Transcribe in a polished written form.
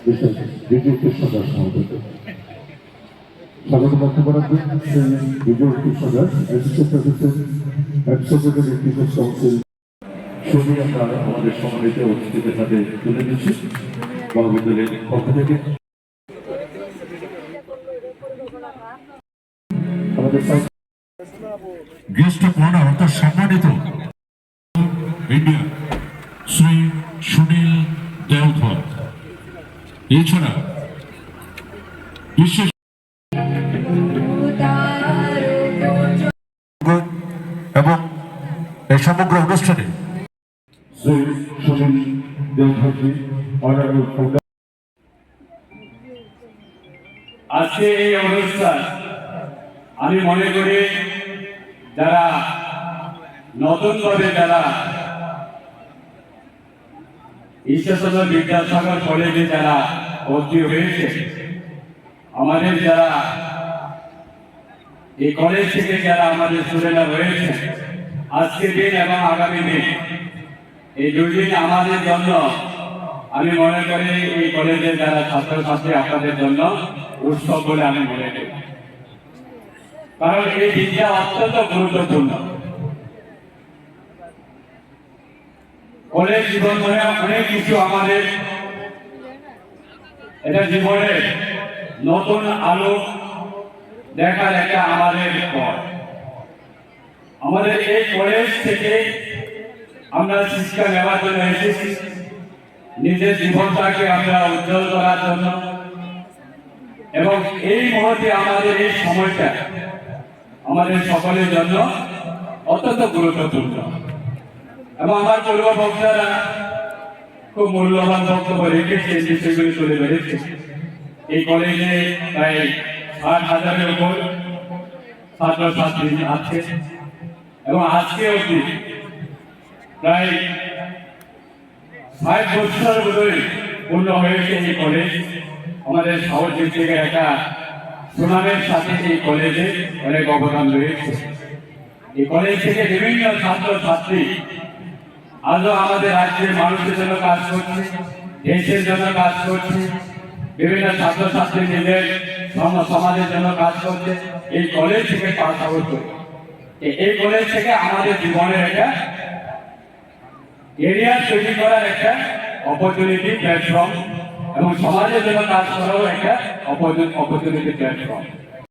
বিজয় কৃষ্ণ দাস মহোদয়কে স্বাগত বক্তব্য রাখবেন Bijay Krishna Das, assistant professor and secretary teachers council. ছবি আমরা আমাদের সম্মানিত অতিথিদের হাতে তুলে দিচ্ছি মহাবিদ্যালয়ের পক্ষ থেকে। আমাদের গেস্ট অফ অনার অর্থাৎ সম্মানিত ইন্ডিয়া শ্রী সুনীল দেওধর, এছাড়া বিশেষ এবং এই সমগ্র অনুষ্ঠানে শ্রী সুনীল দেওধরজি আজকে এই অনুষ্ঠান আমি মনে করি যারা নতুনভাবে যারা ঈশ্বরচন্দ্র বিদ্যাসাগর কলেজে যারা ভর্তি হয়েছে, আমাদের যারা এই কলেজ থেকে যারা আমাদের স্টুডেন্টরা রয়েছে, আজকের দিন এবং আগামী দিন এই দুই দিন আমাদের জন্য আমি মনে করি এই কলেজের যারা ছাত্রছাত্রী আপনাদের জন্য উৎসব বলে আমি মনে করি। কারণ এই দিনটা অত্যন্ত গুরুত্বপূর্ণ। কলেজ জীবন মানে অনেক কিছু আমাদের এটা জীবনে নতুন আলো দেখার একটা আমাদের পথ। আমাদের এই কলেজ থেকে আমরা শিক্ষা নেওয়ার জন্য এসেছি, নিজের জীবনটাকে আমরা উজ্জ্বল করার জন্য, এবং এই মুহূর্তে আমাদের এই সময়টা আমাদের সকলের জন্য অত্যন্ত গুরুত্বপূর্ণ। এবং আমার পূর্ব বক্তারা খুব মূল্যবান বক্তব্য রেখেছে, বিষয়গুলি তুলে ধরেছে। এই কলেজে প্রায় 60,000-এর উপর ছাত্রছাত্রী আছে এবং আজকে অবধি প্রায় 60 বছর ধরে পূর্ণ হয়েছে এই কলেজ। আমাদের শহর থেকে একটা সুনামের সাথে এই কলেজে অনেক অবদান রয়েছে। এই কলেজ থেকে বিভিন্ন ছাত্রছাত্রী আজও আমাদের রাজ্যের মানুষের জন্য কাজ করছে, দেশের জন্য কাজ করছে। বিভিন্ন ছাত্রছাত্রী নিজের সমাজের জন্য কাজ করছে। এই কলেজ থেকে পাস আউট করে এই কলেজ থেকে আমাদের জীবনের একটা এরিয়া তৈরি করার একটা অপরচুনিটি প্ল্যাটফর্ম এবং সমাজের জন্য কাজ করারও একটা অপরচুনিটি প্ল্যাটফর্ম।